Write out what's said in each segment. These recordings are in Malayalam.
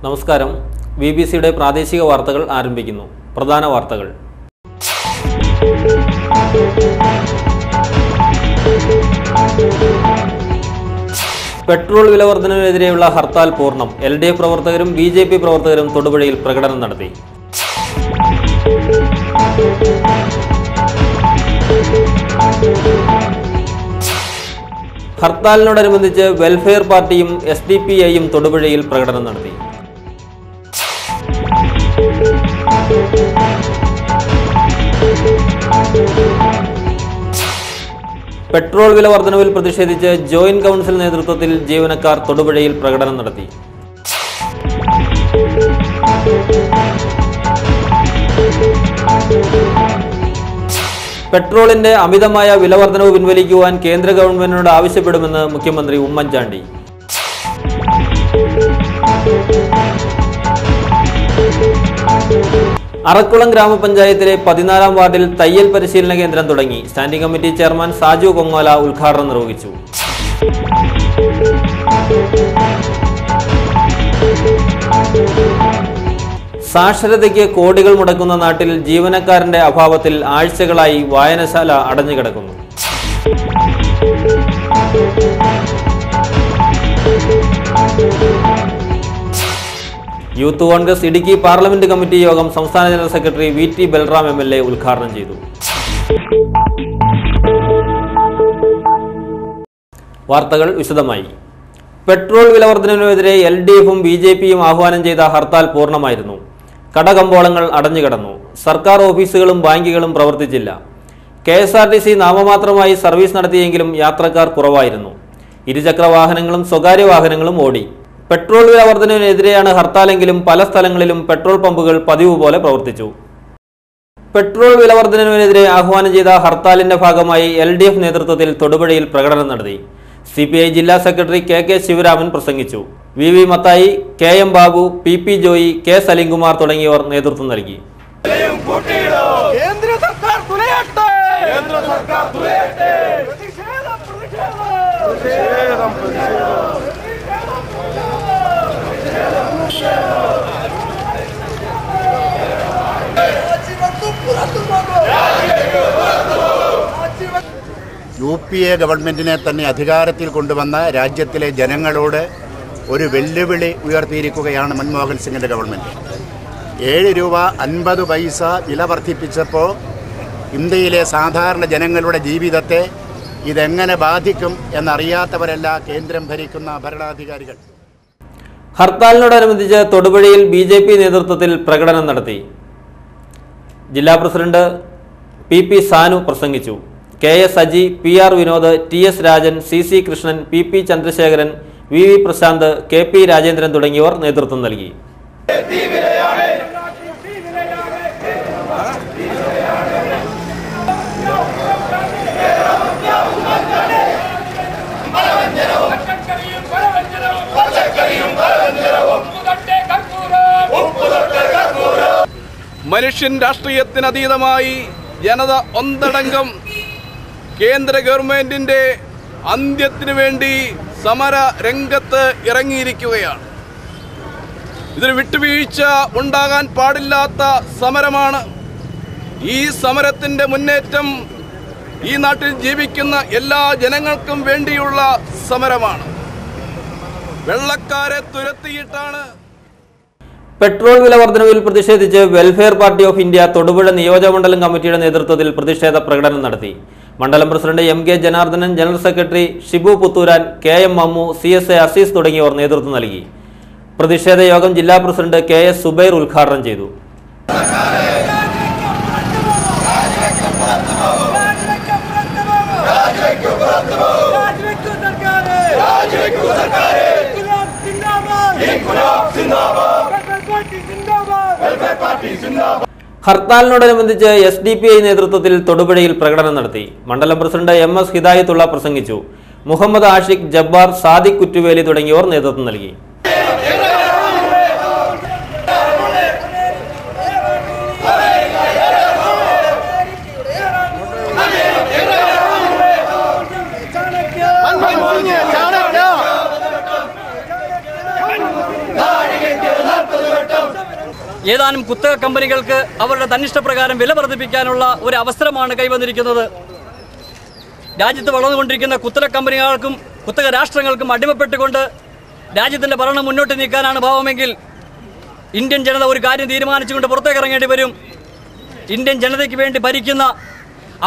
നമസ്കാരം. BBC-യുടെ പ്രാദേശിക വാർത്തകൾ ആരംഭിക്കുന്നു. പ്രധാന വാർത്തകൾ. പെട്രോൾ വില വർധനവിനെതിരെയുള്ള ഹർത്താൽ പൂർണ്ണം. LDF പ്രവർത്തകരും BJP പ്രവർത്തകരും തൊടുപുഴയിൽ പ്രകടനം നടത്തി. ഹർത്താലിനോടനുബന്ധിച്ച് വെൽഫെയർ പാർട്ടിയും SDPIയും തൊടുപുഴയിൽ പ്രകടനം നടത്തി. പെട്രോൾ വില വർധനവിൽ പ്രതിഷേധിച്ച് ജോയിന്റ് കൗൺസിൽ നേതൃത്വത്തിൽ ജീവനക്കാർ തൊടുപുഴയിൽ പ്രകടനം നടത്തി. പെട്രോളിന്റെ അമിതമായ വില വർധനവ് പിൻവലിക്കുവാൻ കേന്ദ്ര ഗവൺമെന്റിനോട് ആവശ്യപ്പെടുമെന്ന് മുഖ്യമന്ത്രി ഉമ്മൻചാണ്ടി. അറക്കുളം ഗ്രാമപഞ്ചായത്തിലെ 14-ാം വാർഡിൽ തയ്യൽ പരിശീലന കേന്ദ്രം തുടങ്ങി. Standing committee chairman Saju Kongola ഉദ്ഘാടനം നിർവഹിച്ചു. സാക്ഷരതയ്ക്ക് കോടികൾ മുടക്കുന്ന നാട്ടിൽ ജീവനക്കാരന്റെ അഭാവത്തിൽ ആഴ്ചകളായി വായനശാല അടഞ്ഞുകിടക്കുന്നു. Youth Congress Idukki parliament committee യോഗം സംസ്ഥാന general secretary VT Balram MLA ഉദ്ഘാടനം ചെയ്തു. വാർത്തകൾ വിശദമായി. പെട്രോൾ വില വർധനവിനെതിരെ LDFും BJPയും ആഹ്വാനം ചെയ്ത ഹർത്താൽ പൂർണ്ണമായിരുന്നു. കടകമ്പോളങ്ങൾ അടഞ്ഞുകിടന്നു. സർക്കാർ ഓഫീസുകളും ബാങ്കുകളും പ്രവർത്തിച്ചില്ല. KSRTC നാമമാത്രമായി സർവീസ് നടത്തിയെങ്കിലും യാത്രക്കാർ കുറവായിരുന്നു. ഇരുചക്ര വാഹനങ്ങളും സ്വകാര്യ വാഹനങ്ങളും ഓടി. പെട്രോൾ വില വർധനവിനെതിരെയാണ് ഹർത്താലെങ്കിലും പല സ്ഥലങ്ങളിലും പെട്രോൾ പമ്പുകൾ പതിവ് പോലെ പ്രവർത്തിച്ചു. പെട്രോൾ വില വർധനവിനെതിരെ ആഹ്വാനം ചെയ്ത ഹർത്താലിന്റെ ഭാഗമായി LDF നേതൃത്വത്തിൽ തൊടുപുഴയിൽ പ്രകടനം നടത്തി. CPI ജില്ലാ സെക്രട്ടറി KK ശിവരാമൻ പ്രസംഗിച്ചു. VV Mathai, KM Babu, PP Joy, K Salim Kumar തുടങ്ങിയവർ നേതൃത്വം നൽകി. UPA ഗവൺമെന്റിനെ തന്നെ അധികാരത്തിൽ കൊണ്ടുവന്ന രാജ്യത്തിലെ ജനങ്ങളോട് ഒരു വെല്ലുവിളി ഉയർത്തിയിരിക്കുകയാണ് മൻമോഹൻ സിംഗിൻ്റെ ഗവൺമെൻറ്. 7 രൂപ 50 പൈസ വില വർദ്ധിപ്പിച്ചപ്പോൾ ഇന്ത്യയിലെ സാധാരണ ജനങ്ങളുടെ ജീവിതത്തെ ഇതെങ്ങനെ ബാധിക്കും എന്നറിയാത്തവരല്ല കേന്ദ്രം ഭരിക്കുന്ന ഭരണാധികാരികൾ. ഹർത്താലിനോടനുബന്ധിച്ച് തൊടുപുഴയിൽ BJP നേതൃത്വത്തിൽ പ്രകടനം നടത്തി. ജില്ലാ പ്രസിഡന്റ് PP സാനു പ്രസംഗിച്ചു. KS Aji, PR Vinod, TS Rajan, CC Krishnan, PP Chandrasekharan, VV Prashant, KP Rajendran തുടങ്ങിയവർ നേതൃത്വം നൽകി. മനുഷ്യൻ രാഷ്ട്രീയത്തിനതീതമായി ജനത ഒന്നടങ്കം കേന്ദ്ര ഗവൺമെന്റിന്റെ അന്ത്യത്തിനു വേണ്ടി സമര രംഗത്ത് ഇറങ്ങിയിരിക്കുകയാണ്. ഇതിൽ വിട്ടുവീഴ്ച ഉണ്ടാകാൻ പാടില്ലാത്ത സമരമാണ്. ഈ സമരത്തിന്റെ മുന്നേറ്റം ഈ നാട്ടിൽ ജീവിക്കുന്ന എല്ലാ ജനങ്ങൾക്കും വേണ്ടിയുള്ള സമരമാണ്. വെള്ളക്കാരെ തുരത്തിയിട്ടാണ്. പെട്രോൾ വില വർധനവിൽ പ്രതിഷേധിച്ച് welfare party of India Thodupuzha നിയോജകമണ്ഡലം കമ്മിറ്റിയുടെ നേതൃത്വത്തിൽ പ്രതിഷേധ പ്രകടനം നടത്തി. മണ്ഡലം president MK Janardhanan, general secretary Shibu Puthuran, KM Mammu, CSA Azeez തുടങ്ങിയവർ നേതൃത്വം നൽകി. പ്രതിഷേധ യോഗം ജില്ലാ പ്രസിഡന്റ് KS സുബൈർ ഉദ്ഘാടനം ചെയ്തു. ഹർത്താലിനോടനുബന്ധിച്ച് SDPI നേതൃത്വത്തിൽ തൊടുപുഴയിൽ പ്രകടനം നടത്തി. മണ്ഡലം പ്രസിഡന്റ് MS ഹിദായത്തുള്ള പ്രസംഗിച്ചു. മുഹമ്മദ് ആഷിഖ്, ജബ്ബാർ, സാദിഖ് കുറ്റുവേലി തുടങ്ങിയവർ നേതൃത്വം നൽകി. ഏതാനും കുത്തക കമ്പനികൾക്ക് അവരുടെ തന്നിഷ്ടപ്രകാരം വില വർദ്ധിപ്പിക്കാനുള്ള ഒരു അവസരമാണ് കൈവന്നിരിക്കുന്നത്. രാജ്യത്ത് വളർന്നുകൊണ്ടിരിക്കുന്ന കുത്തക കമ്പനികൾക്കും കുത്തക രാഷ്ട്രങ്ങൾക്കും അടിമപ്പെട്ടുകൊണ്ട് രാജ്യത്തിൻ്റെ ഭരണം മുന്നോട്ട് നീക്കാനാണ് ഭാവമെങ്കിൽ ഇന്ത്യൻ ജനത ഒരു കാര്യം തീരുമാനിച്ചുകൊണ്ട് പുറത്തേക്ക് ഇറങ്ങേണ്ടി വരും. ഇന്ത്യൻ ജനതയ്ക്ക് വേണ്ടി ഭരിക്കുന്ന,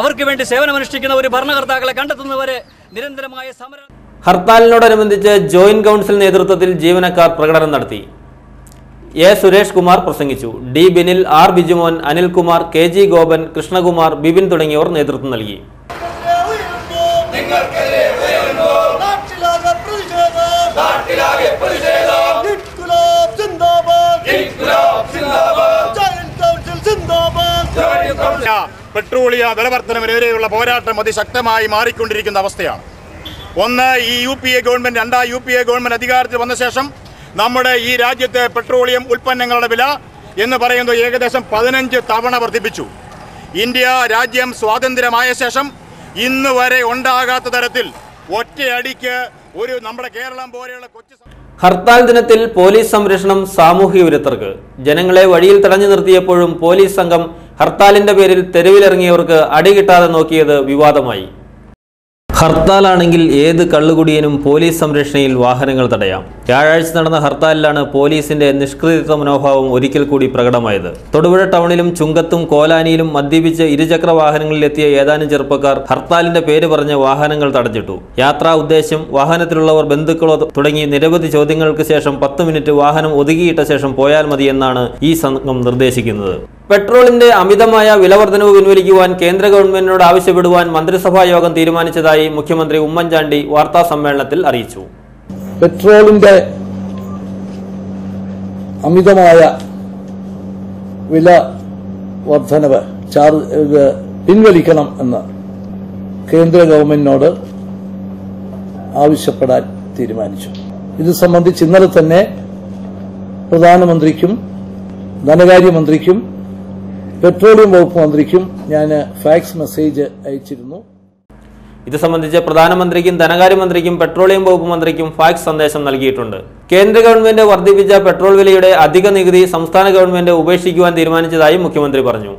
അവർക്ക് വേണ്ടി സേവനമനുഷ്ഠിക്കുന്ന ഒരു ഭരണകർത്താക്കളെ കണ്ടെത്തുന്നവരെ നിരന്തരമായ സമരം. ഹർത്താലിനോടനുബന്ധിച്ച് ജോയിന്റ് കൗൺസിൽ നേതൃത്വത്തിൽ ജീവനക്കാർ പ്രകടനം നടത്തി. എ സുരേഷ് കുമാർ പ്രസംഗിച്ചു. D Binil, R Bijumon, Anilkumar, K G Gopan, Krishnakumar, Bipin തുടങ്ങിയവർ നേതൃത്വം നൽകി. പെട്രോളിയം വിലവർദ്ധനവിനെതിരെയുള്ള പോരാട്ടം അതിശക്തമായി മാറിക്കൊണ്ടിരിക്കുന്ന അവസ്ഥയാണ്. ഒന്ന്, ഈ UPA ഗവൺമെന്റ്, രണ്ടാം UPA ഗവൺമെന്റ് അധികാരത്തിൽ വന്ന ശേഷം നമ്മുടെ ഈ രാജ്യത്തെ പെട്രോളിയം ഉൽപ്പന്നങ്ങളുടെ വില എന്ന് പറയുന്നത് ഏകദേശം 15 തവണ വർദ്ധിപ്പിച്ചു. ഇന്ത്യ രാജ്യം സ്വാതന്ത്ര്യമായ ശേഷം ഇന്ന് വരെ ഉണ്ടാകാത്ത തരത്തിൽ ഒറ്റയടിക്ക് ഒരു നമ്മുടെ കേരളം പോലെയുള്ള കൊച്ചു. ഹർത്താൽ ദിനത്തിൽ പോലീസ് സംരക്ഷണം സാമൂഹ്യ വിരുദ്ധർക്ക്. ജനങ്ങളെ വഴിയിൽ തടഞ്ഞു നിർത്തിയപ്പോഴും പോലീസ് സംഘം ഹർത്താലിന്റെ പേരിൽ തെരുവിലിറങ്ങിയവർക്ക് അടി കിട്ടാതെ നോക്കിയത് വിവാദമായി. ഹർത്താലാണെങ്കിൽ ഏത് കള്ളുകുടിയനും പോലീസ് സംരക്ഷണയിൽ വാഹനങ്ങൾ തടയാം. വ്യാഴാഴ്ച നടന്ന ഹർത്താലിലാണ് പോലീസിന്റെ നിഷ്ക്രിയത്വ മനോഭാവം ഒരിക്കൽ കൂടി പ്രകടമായത്. തൊടുപുഴ ടൗണിലും ചുങ്കത്തും കോലാനിയിലും മദ്യപിച്ച് ഇരുചക്ര വാഹനങ്ങളിലെത്തിയ ഏതാനും ചെറുപ്പക്കാർ ഹർത്താലിന്റെ പേര് പറഞ്ഞ് വാഹനങ്ങൾ തടഞ്ഞിട്ടു. യാത്രാ ഉദ്ദേശം, വാഹനത്തിലുള്ളവർ ബന്ധുക്കളോ തുടങ്ങി നിരവധി ചോദ്യങ്ങൾക്ക് ശേഷം 10 മിനിറ്റ് വാഹനം ഒതുക്കിയിട്ട ശേഷം പോയാൽ മതിയെന്നാണ് ഈ സംഘം നിർദ്ദേശിക്കുന്നത്. പെട്രോളിന്റെ അമിതമായ വിലവർദ്ധനവ് പിൻവലിക്കുവാൻ കേന്ദ്ര ഗവൺമെന്റിനോട് ആവശ്യപ്പെടുവാൻ മന്ത്രിസഭാ യോഗം തീരുമാനിച്ചതായി മുഖ്യമന്ത്രി ഉമ്മൻചാണ്ടി വാർത്താ സമ്മേളനത്തിൽ അറിയിച്ചു. പെട്രോളിന്റെ അമിതമായ വില വർധനവ് പിൻവലിക്കണം എന്ന് കേന്ദ്ര ഗവൺമെന്റിനോട് ആവശ്യപ്പെടാൻ തീരുമാനിച്ചു. ഇത് സംബന്ധിച്ച് ഇന്നലെ തന്നെ പ്രധാനമന്ത്രിക്കും ധനകാര്യമന്ത്രിക്കും പെട്രോളിയം വകുപ്പ് മന്ത്രിക്കും ഞാൻ ഫാക്സ് മെസ്സേജ് അയച്ചിരുന്നു. ഇത് സംബന്ധിച്ച് പ്രധാനമന്ത്രിക്കും ധനകാര്യമന്ത്രിക്കും പെട്രോളിയം വകുപ്പ് മന്ത്രിക്കും ഫാക്സ് സന്ദേശം നൽകിയിട്ടുണ്ട്. കേന്ദ്ര ഗവൺമെന്റ് വർദ്ധിപ്പിച്ച പെട്രോൾ വിലയുടെ അധിക നികുതി സംസ്ഥാന ഗവൺമെന്റ് ഉപേക്ഷിക്കുവാൻ തീരുമാനിച്ചതായി മുഖ്യമന്ത്രി പറഞ്ഞു.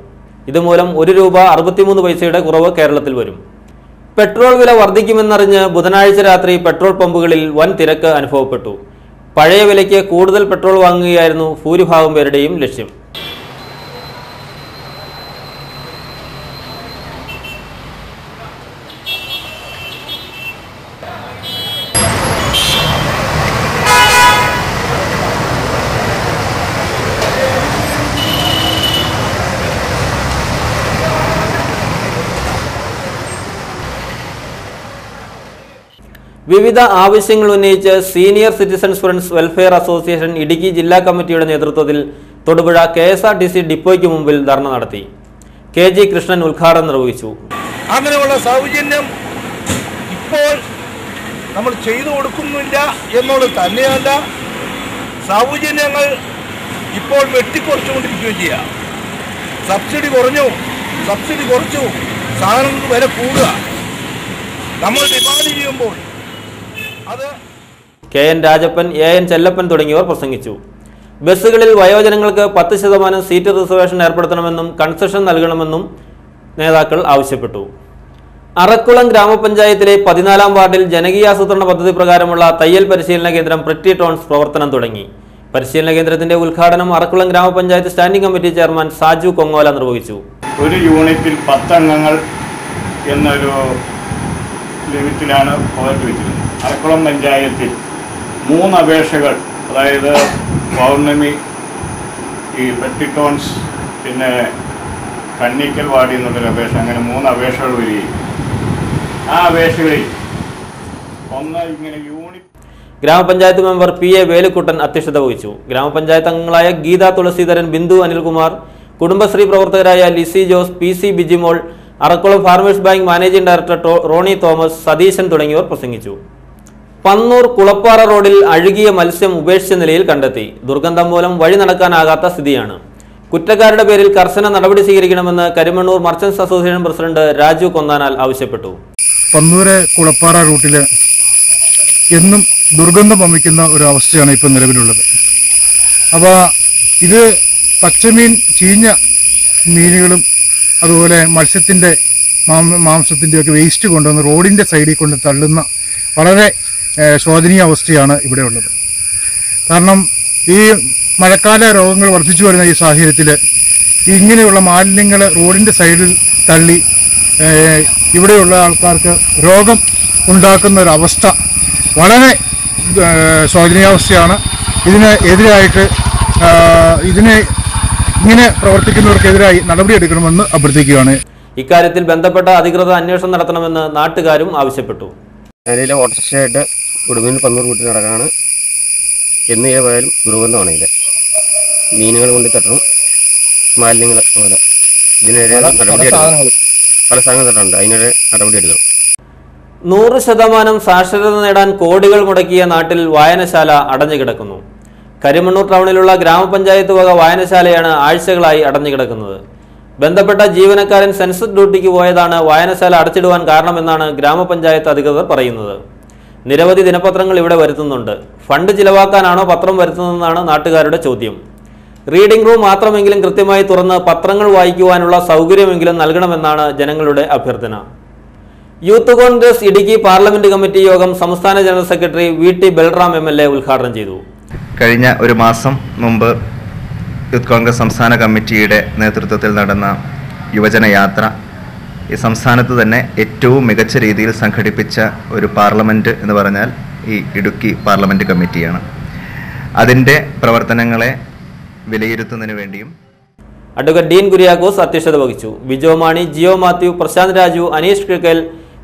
ഇതുമൂലം 1 രൂപ 63 പൈസയുടെ കുറവ് കേരളത്തിൽ വരും. പെട്രോൾ വില വർദ്ധിക്കുമെന്നറിഞ്ഞ് ബുധനാഴ്ച രാത്രി പെട്രോൾ പമ്പുകളിൽ വൻ തിരക്ക് അനുഭവപ്പെട്ടു. പഴയ വിലയ്ക്ക് കൂടുതൽ പെട്രോൾ വാങ്ങുകയായിരുന്നു ഭൂരിഭാഗം പേരുടെയും ലക്ഷ്യം. വിവിധ ആവശ്യങ്ങൾ ഉന്നയിച്ച് senior citizens friends welfare association Idukki ജില്ലാ കമ്മിറ്റിയുടെ നേതൃത്വത്തിൽ തൊടുപുഴ KSRTC ഡിപ്പോയ്ക്ക് മുമ്പിൽ ധർണ നടത്തി. KG കൃഷ്ണൻ ഉദ്ഘാടനം നിർവഹിച്ചു. അങ്ങനെയുള്ള സൗജന്യം ഇപ്പോൾ നമ്മൾ ചെയ്തു കൊടുക്കുന്നില്ല എന്നുള്ളത് തന്നെയല്ല, സൗജന്യങ്ങൾ ഇപ്പോൾ വെട്ടിക്കുറച്ചുകൊണ്ടിരിക്കുകയും ചെയ്യാം. സബ്സിഡി കുറച്ചു, സാധനങ്ങൾക്ക് വില കൂടുക. നമ്മൾ ഡിമാൻഡ് ചെയ്യുമ്പോൾ അത് KN രാജപ്പൻ, AN ചെല്ലപ്പൻ തുടങ്ങിയവർ പ്രസംഗിച്ചു. ബസ്സുകളിൽ വയോജനങ്ങൾക്ക് 10% സീറ്റ് റിസർവേഷൻ ഏർപ്പെടുത്തണമെന്നും കൺസെഷൻ നൽകണമെന്നും നേതാക്കൾ ആവശ്യപ്പെട്ടു. അറക്കുളം ഗ്രാമപഞ്ചായത്തിലെ 14-ാം വാർഡിൽ ജനകീയാസൂത്രണ പദ്ധതി പ്രകാരമുള്ള തയ്യൽ പരിശീലന കേന്ദ്രം പ്രിറ്റി ടോൺസ് പ്രവർത്തനം തുടങ്ങി. പരിശീലന കേന്ദ്രത്തിന്റെ ഉദ്ഘാടനം അറക്കുളം ഗ്രാമപഞ്ചായത്ത് standing committee chairman Saju Kongola നിർവഹിച്ചു. ഒരു യൂണിറ്റിൽ 10 അംഗങ്ങൾ എന്നൊരു ലിമിറ്റിലാണ് പോയിട്ട് വെച്ചിരുന്നത്. അറക്കുളം പഞ്ചായത്തിൽ 3 അപേക്ഷകൾ, അതായത് പൗർണമി, ഈ പെട്ടിട്ടോൺസ്, പിന്നെ കണ്ണിക്കൽ വാർഡിൽ നിന്നുള്ളൊരു അപേക്ഷ, അങ്ങനെ 3 അപേക്ഷകൾ വരികയും ആ അപേക്ഷകളിൽ ഒന്ന് ഇങ്ങനെ യൂണിറ്റ്. ഗ്രാമപഞ്ചായത്ത് മെമ്പർ PA വേലുക്കുട്ടൻ അധ്യക്ഷത വഹിച്ചു. ഗ്രാമപഞ്ചായത്ത് അംഗങ്ങളായ ഗീത തുളസീധരൻ, ബിന്ദു അനിൽകുമാർ, കുടുംബശ്രീ പ്രവർത്തകരായ Lissy Jose, PC Bijimol, Arakkulam farmers bank managing director Rony Thomas, Satheesan തുടങ്ങിയവർ പ്രസംഗിച്ചു. പന്നൂർ കുളപ്പാറ റോഡിൽ അഴുകിയ മത്സ്യം ഉപേക്ഷിച്ച നിലയിൽ കണ്ടെത്തി. ദുർഗന്ധം മൂലം വഴി നടക്കാനാകാത്ത സ്ഥിതിയാണ്. കുറ്റക്കാരുടെ പേരിൽ കർശന നടപടി സ്വീകരിക്കണമെന്ന് Karimannoor merchants association president Raju Konnanal ആവശ്യപ്പെട്ടു. പന്നൂര് കുളപ്പാറ റൂട്ടില് എന്നും ദുർഗന്ധം വമിക്കുന്ന ഒരു അവസ്ഥയാണ് ഇപ്പോൾ നിലവിലുള്ളത്. അപ്പോൾ ഇത് പച്ചമീൻ, ചീഞ്ഞ മീനുകളും അതുപോലെ മത്സ്യത്തിൻ്റെ മാംസത്തിൻ്റെയൊക്കെ വേസ്റ്റ് കൊണ്ടുവന്ന് റോഡിൻ്റെ സൈഡിൽ കൊണ്ട് തള്ളുന്ന വളരെ ശോചനീയ അവസ്ഥയാണ് ഇവിടെ ഉള്ളത്. കാരണം ഈ മഴക്കാല രോഗങ്ങൾ വർദ്ധിച്ചു വരുന്ന ഈ സാഹചര്യത്തിൽ ഇങ്ങനെയുള്ള മാലിന്യങ്ങൾ റോഡിൻ്റെ സൈഡിൽ തള്ളി ഇവിടെയുള്ള ആൾക്കാർക്ക് രോഗം ഉണ്ടാക്കുന്ന ഒരവസ്ഥ വളരെ ശോചനീയാവസ്ഥയാണ്. ഇതിന് എതിരായിട്ട് ഇങ്ങനെ പ്രവർത്തിക്കുന്നവർക്കെതിരായി നടപടിയെടുക്കണമെന്ന് അഭ്യർത്ഥിക്കുകയാണ്. ഇക്കാര്യത്തിൽ ബന്ധപ്പെട്ട അധികൃതർ അന്വേഷണം നടത്തണമെന്ന് നാട്ടുകാരും ആവശ്യപ്പെട്ടു. നിലയിലെ ഓട്ടോറിക്ഷയായിട്ട് കുടുംബിൽ പന്നൂർ കൂട്ടി നടക്കാനാണ്. എന്ന് പോയാലും ദുർഗന്ധമാണ്. ഇതിൽ മീനുകൾ കൊണ്ട് തട്ടണം, മാലിന്യങ്ങൾ പോലെ ഇതിനെതിരെ നടപടിയെടുക്കണം. പല സാധനങ്ങൾ തട്ടുണ്ട്, അതിനെതിരെ നടപടിയെടുക്കണം. 100% സാക്ഷരത നേടാൻ കോടികൾ മുടക്കിയ നാട്ടിൽ വായനശാല അടഞ്ഞുകിടക്കുന്നു. കരിമണ്ണൂർ ടൗണിലുള്ള ഗ്രാമപഞ്ചായത്ത് വക വായനശാലയാണ് ആഴ്ചകളായി അടഞ്ഞുകിടക്കുന്നത്. ബന്ധപ്പെട്ട ജീവനക്കാരൻ സെൻസസ് ഡ്യൂട്ടിക്ക് പോയതാണ് വായനശാല അടച്ചിടുവാൻ കാരണമെന്നാണ് ഗ്രാമപഞ്ചായത്ത് അധികൃതർ പറയുന്നത്. നിരവധി ദിനപത്രങ്ങൾ ഇവിടെ വരുത്തുന്നുണ്ട്. ഫണ്ട് ചിലവാക്കാനാണോ പത്രം വരുത്തുന്നതെന്നാണ് നാട്ടുകാരുടെ ചോദ്യം. റീഡിംഗ് റൂം മാത്രമെങ്കിലും കൃത്യമായി തുറന്ന് പത്രങ്ങൾ വായിക്കുവാനുള്ള സൗകര്യമെങ്കിലും നൽകണമെന്നാണ് ജനങ്ങളുടെ അഭ്യർത്ഥന. Youth Congress Idukki parliament committee യോഗം സംസ്ഥാന general secretary VT Balram MLA ഉദ്ഘാടനം ചെയ്തു. കഴിഞ്ഞ ഒരു മാസം മുമ്പ് യൂത്ത് കോൺഗ്രസ് സംസ്ഥാന കമ്മിറ്റിയുടെ നേതൃത്വത്തിൽ നടന്ന യുവജന യാത്ര ഈ സംസ്ഥാനത്ത് തന്നെ ഏറ്റവും മികച്ച രീതിയിൽ സംഘടിപ്പിച്ച ഒരു പാർലമെൻറ്റ് എന്ന് പറഞ്ഞാൽ ഈ ഇടുക്കി പാർലമെൻറ്റ് കമ്മിറ്റിയാണ്. അതിൻ്റെ പ്രവർത്തനങ്ങളെ വിലയിരുത്തുന്നതിന് വേണ്ടിയും അഡ്വക്കേറ്റ് ഡീൻ കുര്യാക്കോസ് അധ്യക്ഷത വഹിച്ചു. Bijo Mani, Jio Mathew, Prashant Raju, Aneesh Kizhakkel,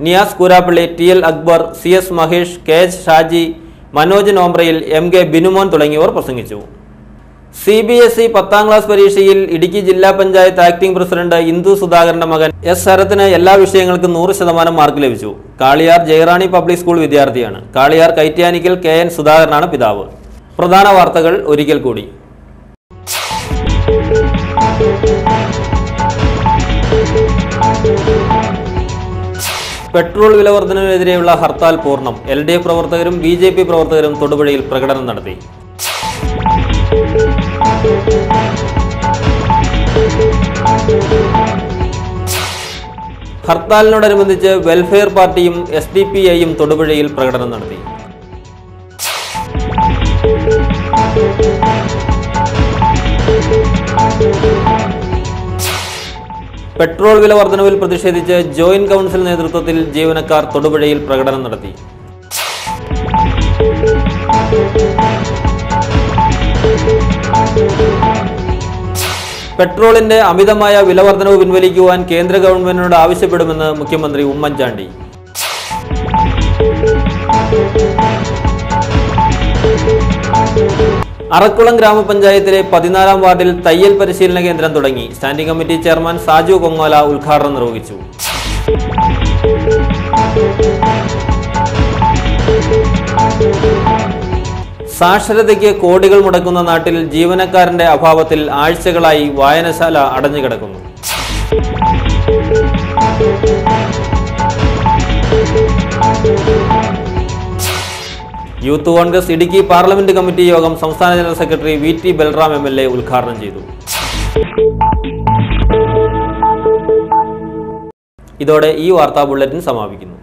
Niyas Koorappally, TL Akbar, CS Mahesh, KH Shaji, Manoj നോമ്പ്രയിൽ, MK Binumon തുടങ്ങിയവർ പ്രസംഗിച്ചു. CBSE 10ാം ക്ലാസ് പരീക്ഷയിൽ ഇടുക്കി ജില്ലാ പഞ്ചായത്ത് ആക്ടിംഗ് പ്രസിഡന്റ് ഇന്ദു സുധാകരന്റെ മകൻ S ശരത്തിന് എല്ലാ വിഷയങ്ങൾക്കും 100% മാർക്ക് ലഭിച്ചു. കാളിയാർ ജയറാണി പബ്ലിക് സ്കൂൾ വിദ്യാർത്ഥിയാണ്. കാളിയാർ കൈറ്റ്യാനിക്കൽ KN സുധാകരനാണ് പിതാവ്. പ്രധാന വാർത്തകൾ ഒരിക്കൽ കൂടി. പെട്രോൾ വില വർധനവിനെതിരെയുള്ള ഹർത്താൽ പൂർണ്ണം. LDF പ്രവർത്തകരും BJP പ്രവർത്തകരും തൊടുപുഴയിൽ പ്രകടനം നടത്തി. ഹർത്താലിനോടനുബന്ധിച്ച് വെൽഫെയർ പാർട്ടിയും SDPIയും തൊടുപുഴയിൽ പ്രകടനം നടത്തി. പെട്രോൾ വില വർധനവിൽ പ്രതിഷേധിച്ച് ജോയിന്റ് കൗൺസിൽ നേതൃത്വത്തിൽ ജീവനക്കാർ തൊടുപുഴയിൽ പ്രകടനം നടത്തി. പെട്രോളിന്റെ അമിതമായ വില വർധനവ് പിൻവലിക്കുവാൻ കേന്ദ്ര ഗവൺമെന്റിനോട് ആവശ്യപ്പെടുമെന്ന് മുഖ്യമന്ത്രി ഉമ്മൻചാണ്ടി. അറക്കുളം ഗ്രാമപഞ്ചായത്തിലെ 14ാം വാർഡിൽ തയ്യൽ പരിശീലന കേന്ദ്രം തുടങ്ങി. Standing committee chairman Saju Kongola ഉദ്ഘാടനം നിർവഹിച്ചു. സാക്ഷരതയ്ക്ക് കോടികൾ മുടക്കുന്ന നാട്ടിൽ ജീവനക്കാരന്റെ അഭാവത്തിൽ ആഴ്ചകളായി വായനശാല അടഞ്ഞുകിടക്കുന്നു. Youth Congress Idukki parliament committee യോഗം സംസ്ഥാന general secretary VT Balram MLA ഉദ്ഘാടനം ചെയ്തു. ഇതോടെ ഈ വാർത്താ ബുള്ളറ്റിൻ സമാപിക്കുന്നു.